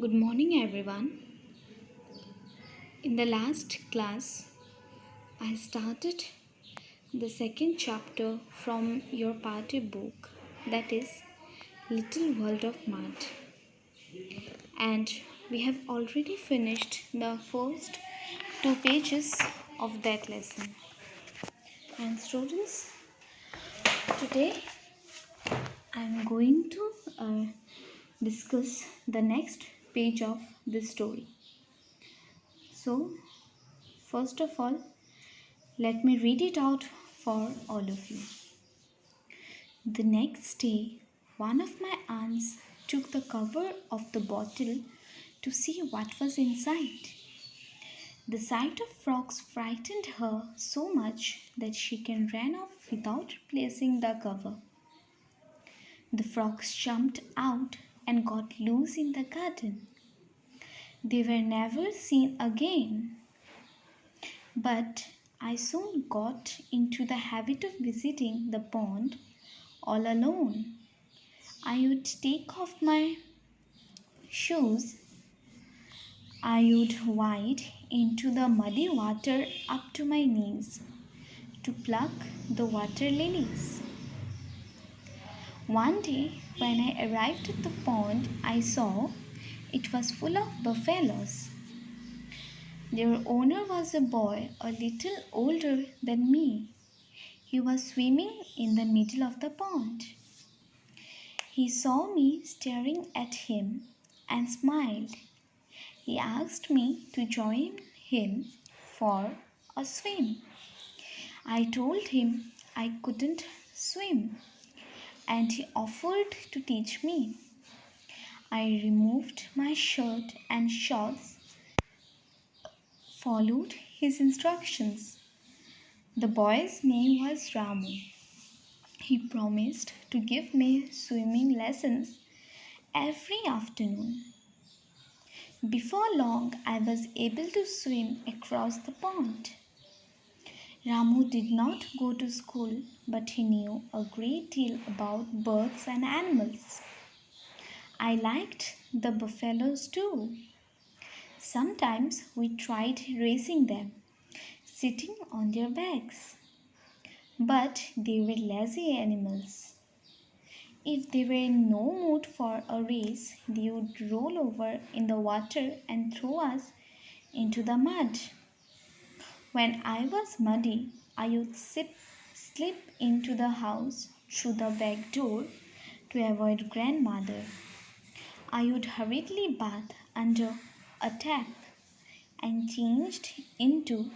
Good morning, everyone. In the last class, I started the second chapter from your party book, that is Little World of Mud. And we have already finished the first two pages of that lesson. And students, today I am going to discuss the next page of the story. So, first of all, let me read it out for all of you. The next day, one of my aunts took the cover of the bottle to see what was inside. The sight of frogs frightened her so much that she ran off without replacing the cover. The frogs jumped out and got loose in the garden. They were never seen again. But I soon got into the habit of visiting the pond all alone. I would take off my shoes. I would wade into the muddy water up to my knees to pluck the water lilies. One day, when I arrived at the pond, I saw it was full of buffaloes. Their owner was a boy a little older than me. He was swimming in the middle of the pond. He saw me staring at him and smiled. He asked me to join him for a swim. I told him I couldn't swim and he offered to teach me. I removed my shirt and shorts, followed his instructions. The boy's name was Ramu. He promised to give me swimming lessons every afternoon. Before long, I was able to swim across the pond. Ramu did not go to school, but he knew a great deal about birds and animals. I liked the buffaloes too. Sometimes we tried racing them, sitting on their backs. But they were lazy animals. If they were in no mood for a race, they would roll over in the water and throw us into the mud. When I was muddy, I would slip into the house through the back door to avoid grandmother. I would hurriedly bath under a tap and changed into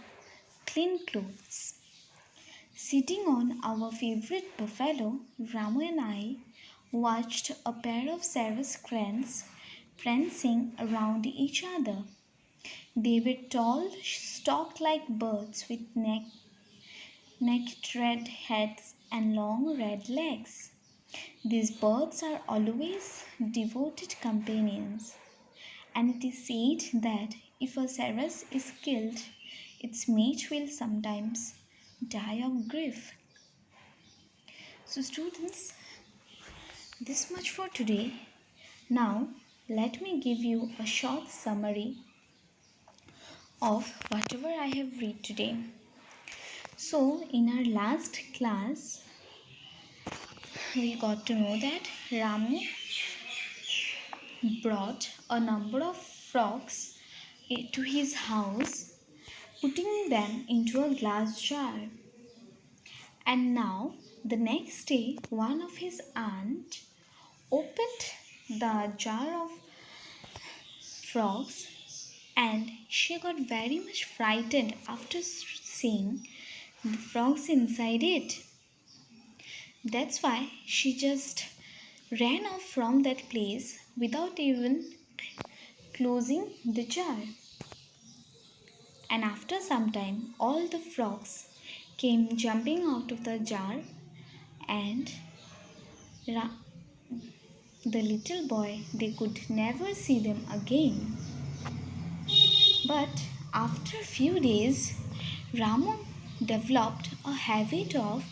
clean clothes. Sitting on our favorite buffalo, Ramu and I watched a pair of Sarus crans prancing around each other. They were tall, stork-like birds with naked red heads and long red legs. These birds are always devoted companions, and it is said that if a Sarus is killed, its mate will sometimes die of grief. So students, this much for today. Now let me give you a short summary of whatever I have read today. So in our last class, we got to know that Ramu brought a number of frogs to his house, putting them into a glass jar. And now the next day, one of his aunt opened the jar of frogs and she got very much frightened after seeing the frogs inside it. That's why she just ran off from that place without even closing the jar. And after some time, all the frogs came jumping out of the jar, and the little boy, they could never see them again. But after a few days, Ramu developed a habit of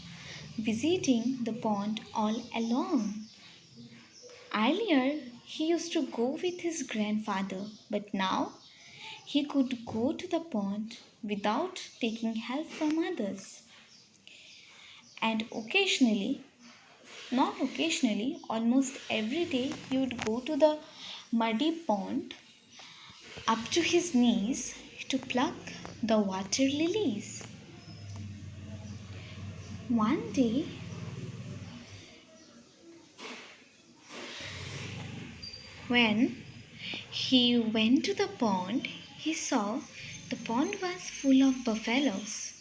visiting the pond all alone. Earlier, he used to go with his grandfather, but now he could go to the pond without taking help from others. And occasionally, not occasionally, almost every day, he would go to the muddy pond up to his knees to pluck the water lilies. One day, when he went to the pond, he saw the pond was full of buffaloes,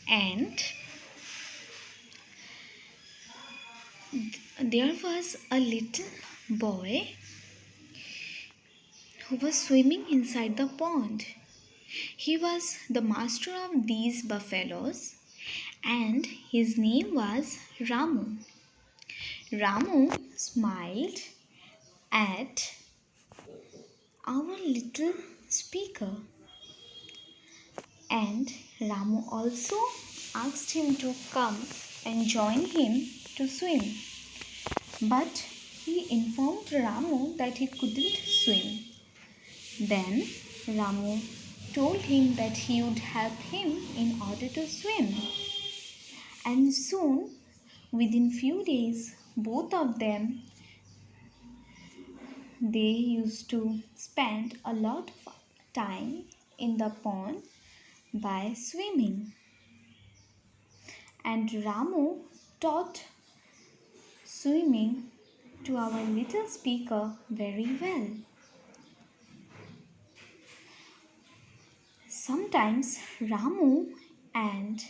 and there was a little boy who was swimming inside the pond. He was the master of these buffaloes, and his name was Ramu. Ramu smiled at our little speaker, and Ramu also asked him to come and join him to swim. But he informed Ramu that he couldn't swim. Then Ramu told him that he would help him in order to swim. And soon, within few days, both of them, they used to spend a lot of time in the pond by swimming. And Ramu taught swimming to our little speaker very well. Sometimes Ramu and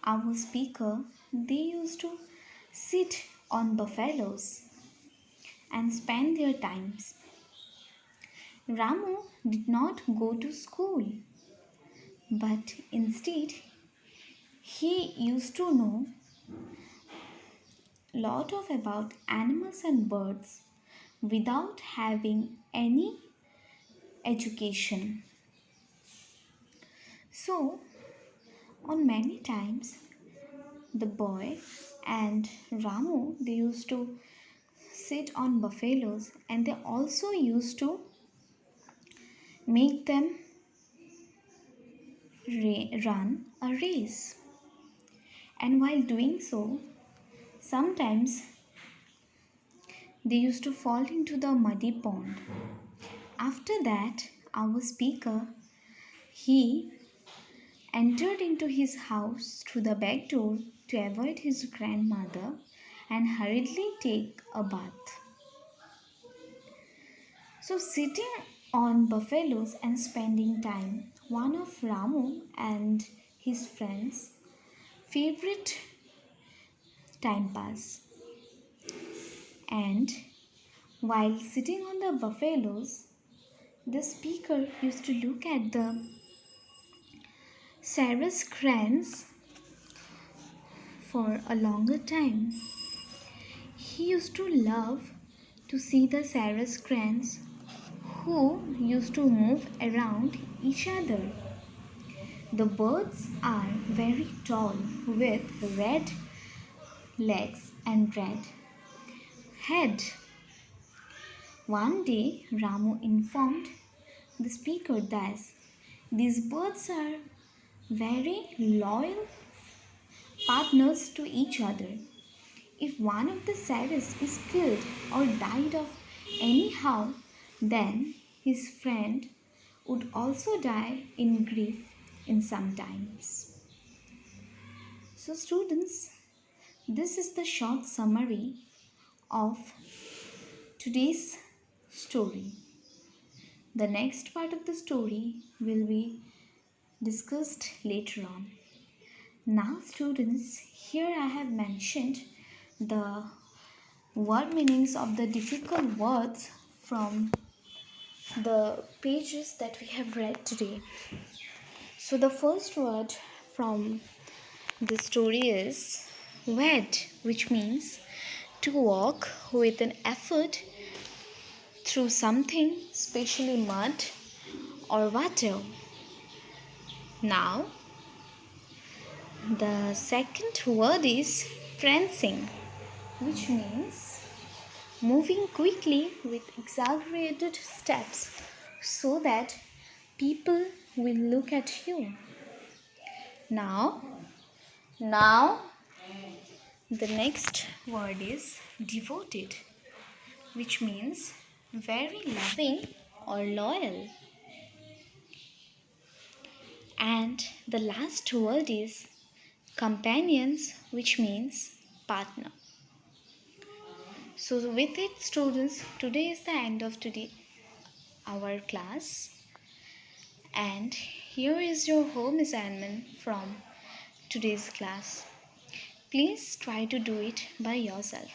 our speaker, they used to sit on buffaloes and spend their times. Ramu did not go to school, but instead he used to know lot of about animals and birds without having any education. So, on many times, the boy and Ramu, they used to sit on buffaloes, and they also used to make them run a race. And while doing so, sometimes they used to fall into the muddy pond. After that, our speaker, he entered into his house through the back door to avoid his grandmother and hurriedly take a bath. So, sitting on buffaloes and spending time, one of Ramu and his friends' favorite time pass. And while sitting on the buffaloes, the speaker used to look at the cirrus crane for a longer time. He used to love to see the cirrus cranes who used to move around each other. The birds are very tall with red legs and red head. One day, Ramu informed the speaker that these birds are very loyal partners to each other. If one of the cirrus is killed or died of anyhow, then his friend would also die in grief in some times. So students, this is the short summary of today's story. The next part of the story will be discussed later on. Now students, here I have mentioned the word meanings of the difficult words from the pages that we have read today. So the first word from the story is wade, which means to walk with an effort through something, especially mud or water. Now, the second word is prancing, which means moving quickly with exaggerated steps so that people will look at you. Now, now the next word is devoted, which means very loving or loyal. And the last word is companions, which means partner. So with it, students, today is the end of our class, and here is your home assignment from today's class. Please try to do it by yourself,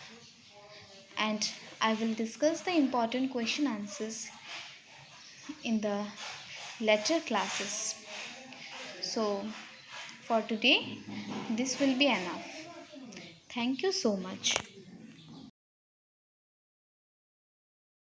and I will discuss the important question answers in the later classes. So for today, this will be enough. Thank you so much.